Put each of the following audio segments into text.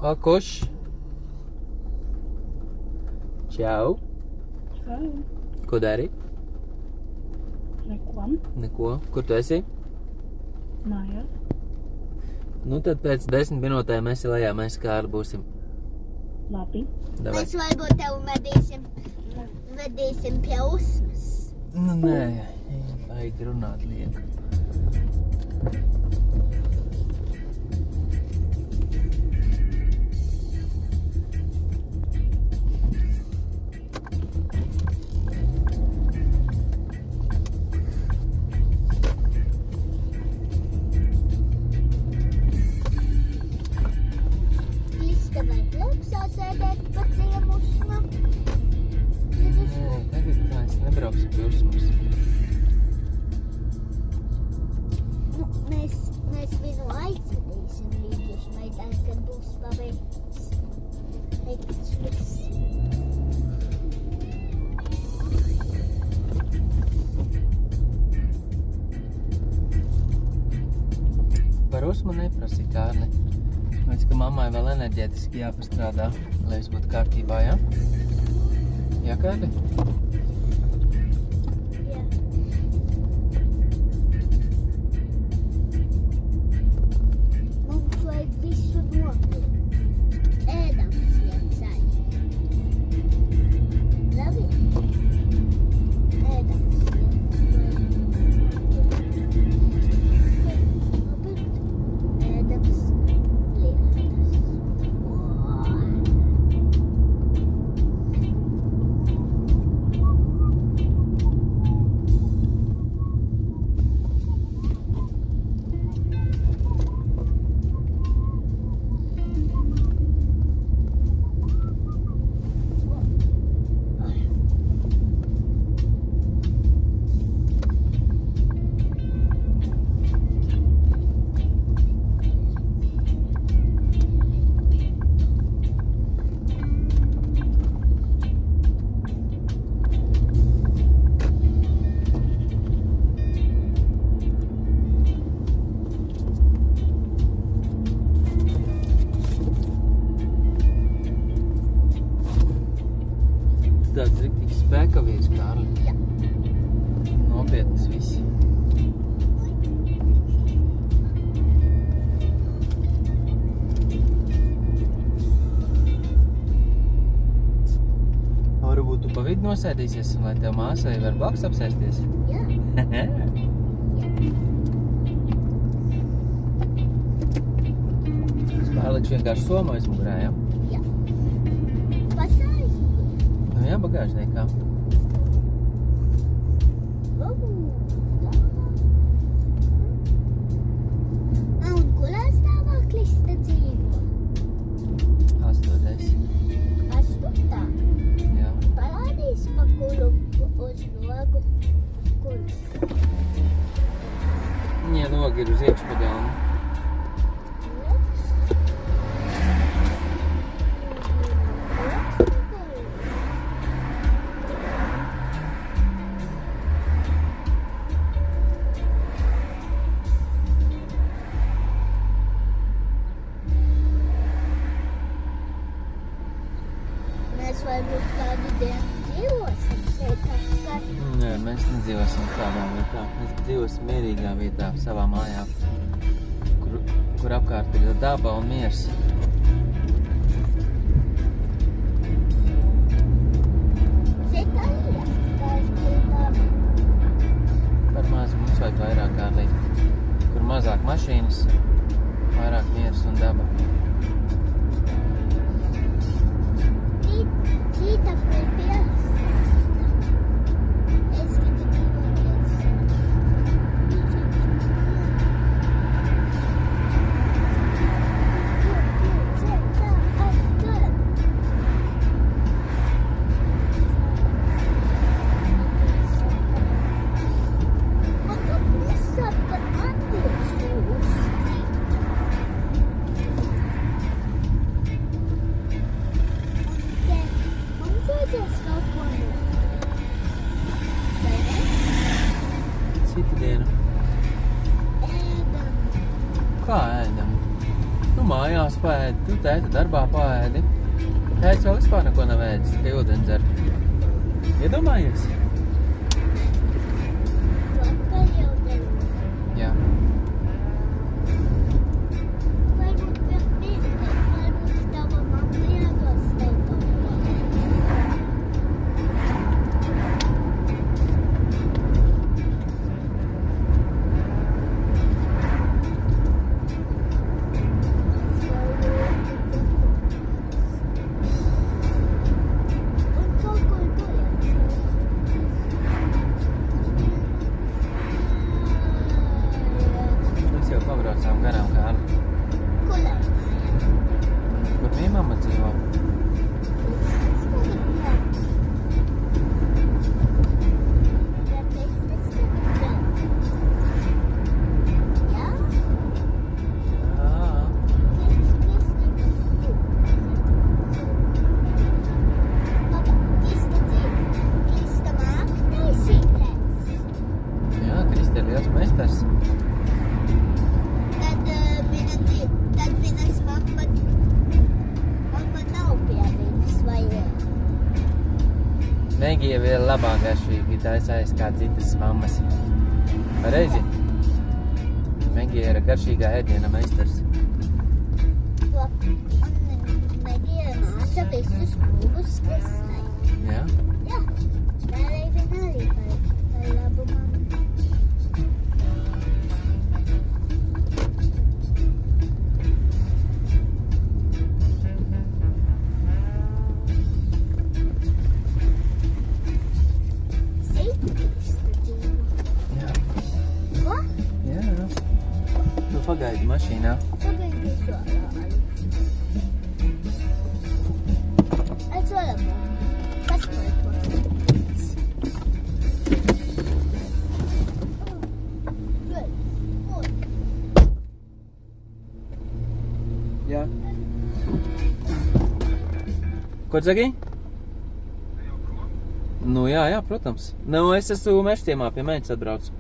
O, kurš? Čau. Čau. Ko dari? Neko. Kur tu esi? Mājās. Nu tad pēc 10 minūtēm esi lejā, mēs kā arī būsim. Labi. Davai. Mēs varbūt tev vedīsim pie Usmas. Nu nē, vajag runāt lieku. Nebrauksim pie Usmas. Nu, mēs viņu aizvedīsim līdz Usmai, kad būs paveikts viss. Par Usmu neprasi, Kārli. Līdz, ka mammai vēl enerģētiski jāpastrādā, lai viss būtu kārtībā, ja? Jā, Kārli? Tāds riktīgs spēkavīrs, Kārli. Jā. Nopietnas visi. Varbūt tu pa vidu nosēdīsies, un lai tev māsai var blakus apsēsties? Jā. Spēlikšu vienkārši somu aizmugurē, ja? Jā. Pasājas. Nu jā, bagāžniekā. Un kurā stāvoklis te dzīvo? 8. 8. Jā. Parādīs pa kuru uz logu. Kuru? Viņa logi ir uz iekšpagalmu. Mēs varbūt kādu dienu dzīvosim šeit apkārt. Nē, mēs nedzīvosim tādā vietā. Mēs dzīvosim mierīgā vietā, savā mājā, kur apkārt ir daba un miers. Šeit arī ir daba. Par maz mums vajag vairāk kārlīgi, kur mazāk mašīnas, vairāk miers un daba. Cita pie pilsētas. Es gribu dzīvot Mums vajadzēs kaut Tu mājās paēdi, tu tēta darbā paēdi. Tētis vēl vispār neko nav ēdis, tikai ūdeni dzer. Iedomājies? Vakar jau devu. Jā. Varbūt vēl pirmie, varbūt tava mamma jādos tev kaut ko. Un kaut ko darīt. Mēs jau pabraucām garām Kārli. Ko lai? Kur viņa mamma dzīvo? Jā, Krista ir liels meistars. Tad viņas mamma nav pie viņas, vai Megija vēl labāk garšīgi taisājas kā citas mammas. Pareizi? Megija ir garšīgā ēdiena meistars. Megija māca visus kūrus Kristai. Jā? Jā, vēlēja viņa arī par labu mammu. Jā. Ko? Jā. Tu pagaidi mašīnā. Pagaidi šo lāli. Es varu. Kas man to? Jā. Ko dzagi? Nu jā, protams. Nu, es esmu Mežciemā pie mēģis atbraucu.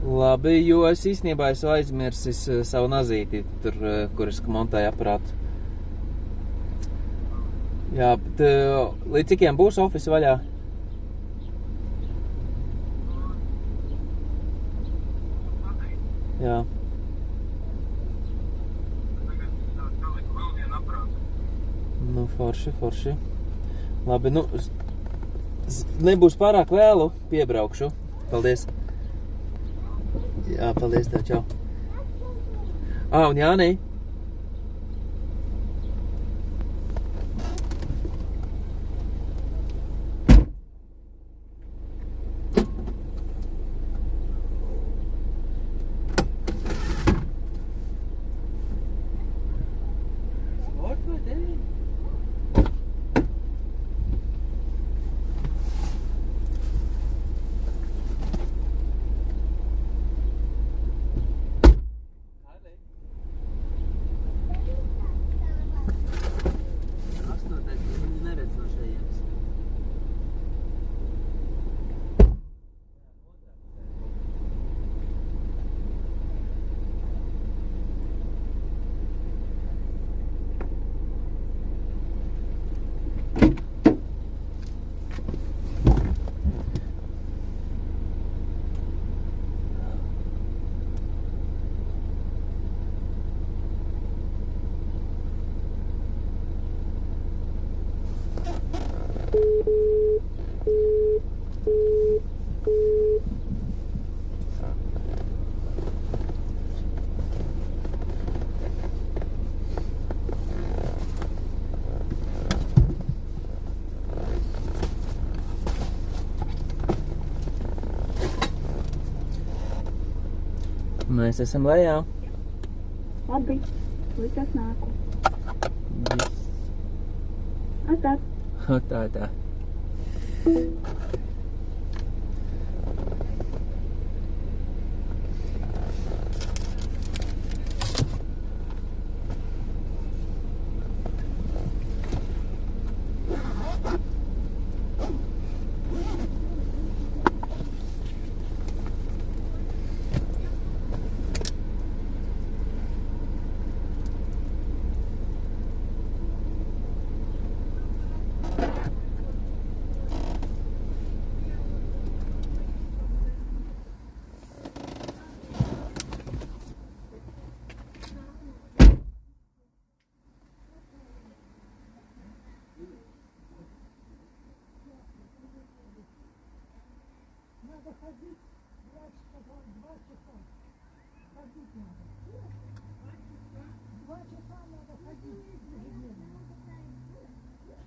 Labi, jo es īstenībā esmu aizmirsis savu nazīti, tur, kur es montēju aparātu. Jā, bet līdz cikiem būs office vaļā? Jā. Nu, forši. Labi, nu, nebūs pārāk vēlu, piebraukšu. Paldies. Jā, paldies tev, čau. Un Jānī. Mēs esam lejā. Labi, līdz es nāku. Viss. Atā. Tā.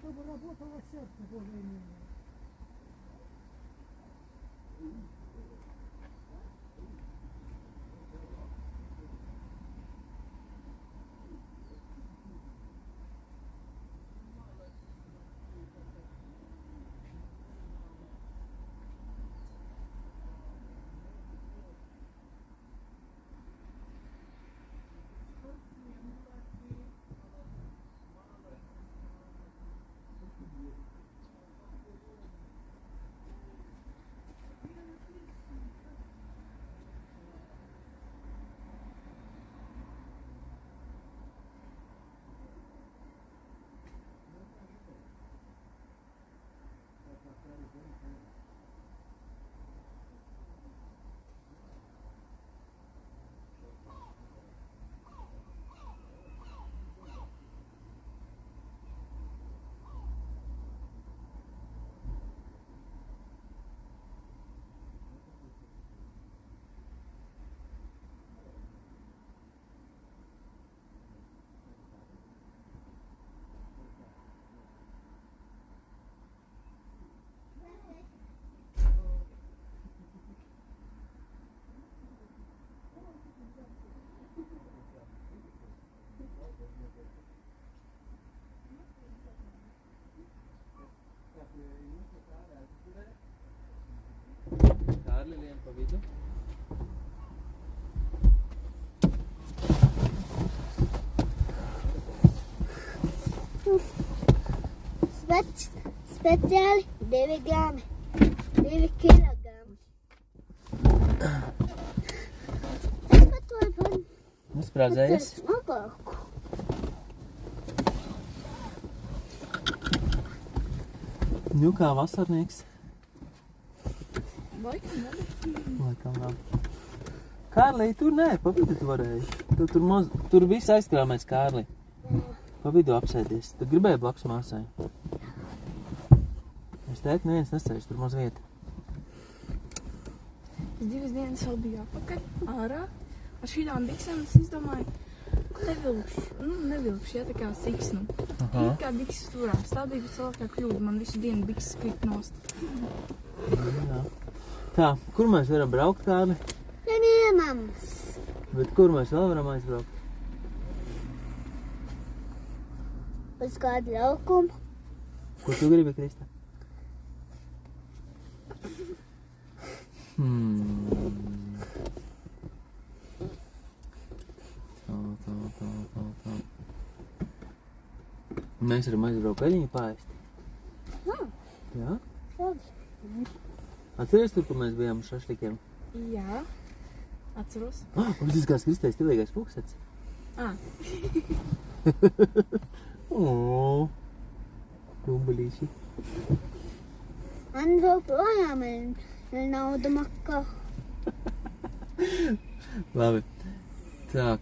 Чтобы работало сердце более-менее. Kārli lien pa vidu. Speciāli 2 grami, 2 kilogrami. Es patoju par Sprādzējies? smagāku. Nu kā vasarnieks? Laikam vēl. Kārlī, tur nē, pa vidu tu varēji. Tur viss aizkrāmēs, Kārlī. Pa vidu apsēdies. Tu gribēji blakus māsai? Es teiktu, neviens nesēž, tur maz vieta. Es 2 dienas vēl biju apakaļ, ārā. Ar šīdām biksēm es izdomāju, nevilkšu, ja tā kā siksnu. It kā bikses turās. Tā bija vislielākā kļūda. Man visu dienu bikses krīt nost. Jā. Tā, kur mēs varam braukt, Kārli? Pie mammas. Bet kur mēs vēl varam aizbraukt? Uz kādu laukumu. Ko tu gribi, Krista? Tā. Mēs varam aizbraukt peļņu paēst. Jā? Atceries tur, kur mēs bijām uz šašlikiem? Jā, atceros. Un tas kāds Kristais stilīgais pūksets. Bumbalīši. Man joprojām ir nauda makā. Labi. Tak.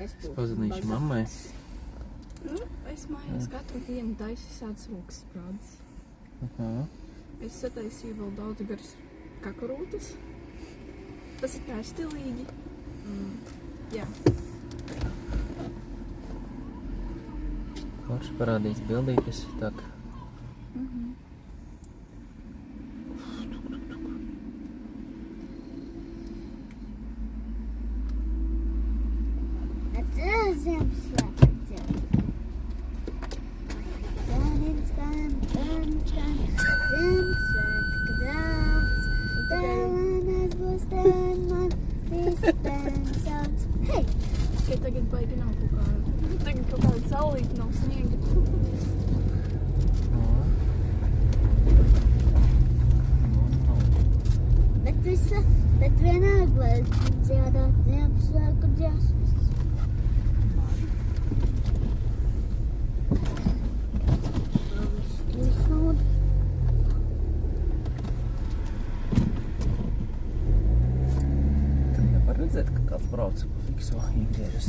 Es pazvanīšu mammai. Es mājās katru dienu taisu visādas rokas sprādes. Es sataisīju vēl daudz garas kakarūtas. Tas ir kā stilīgi. Jā. Forši parādīs bildītes, tak. Atceries Ziemassvētku dziesmu. Bērniņš skan, Ziemassvētku daudz. Dāvanas būs ten man, visi bērni sauc. Hei! Tikai tagad baigi nav kaut kāda. Tagad kaut kāda saulīte nav sniega. Bet vienalga vajag dziedāt Ziemassvētku dziesmas. Tad nevar redzēt, ka kāds brauc pa fikso iegriežas.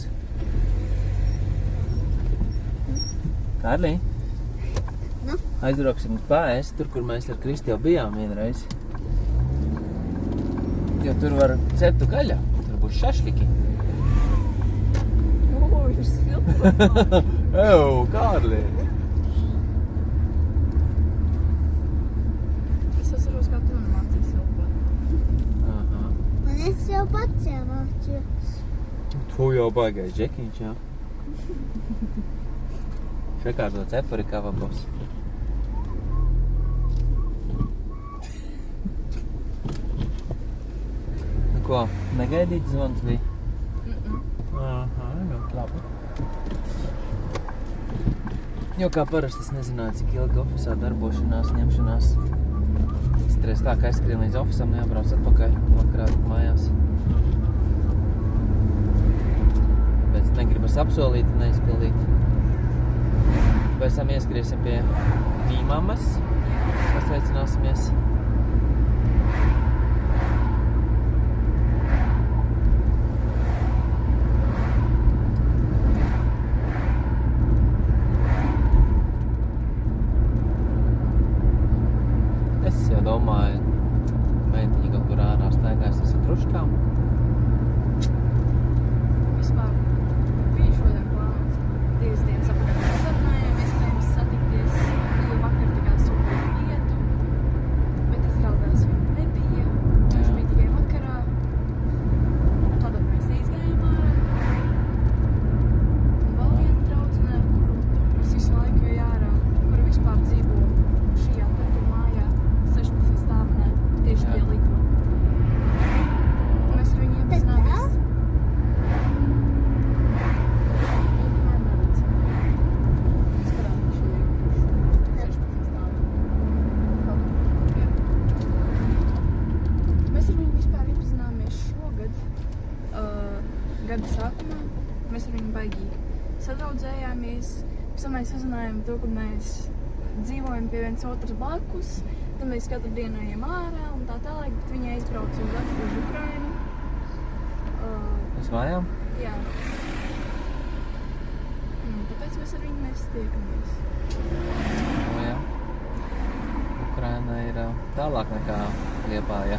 Kārlī? Nu? Aizbrauksim uz paēst, tur, kur mēs ar Kristi jau bijām vienreiz. Jo tur var ceptu gaļa. Tur būs šašliki. O, ir silpa. Ew, Kārli! Es atceros, kā tu man mācīji silpot. Aha. Un es jau pats iemācījos. Tu jau baigais džekiņš, jā. Šekārdo cepuri kavabos. Nu ko, negaidīt zvans bija? Aha, ļoti labi. Jo kā parasti es nezināju, cik ilgi ofisā darbošanās, ņemšanās. Stres tā, ka aizskrien līdz ofisam, jābrauc atpakaļ vakarā mājās. Bet negribas apsolīt un neizpildīt. Pēc tam ieskriesim pie Vīmamas, pasveicināsimies. Es jau domāju, meitiņa kaut kur ārā staigājas ar truškām. Vispār bija šodien plānots. 2 dienas apakaļ mēs sarunājām, iespējams satikties. Bija vakar tā kā super lietu, bet izrādās viņa nebija. Viņš bija tikai vakarā. Tad mēs izgājām ārā. Un vēl viena draudzene, ar kuru mēs visu laiku ej ārā, kura vispār dzīvo šajā tatu mājā, 16 stāvenē, tieši pie likuma. Mēs ar viņu iepazināmies. Mēs ar viņu vispār iepazināmies šogad, gada sākumā. Mēs ar viņu baigi sadraudzējāmies. Pēc tam mēs uzzinājām to, ka mēs dzīvojam pie viens otras blakus. Tad mēs katru dienu ejam ārā un tā tālāk, bet viņa aizbrauca uz Ukrainu. Uz mājām? Jā. Tāpēc mēs ar viņu tiekamies. O, jā. Ukraina ir tālāk nekā Liepāja.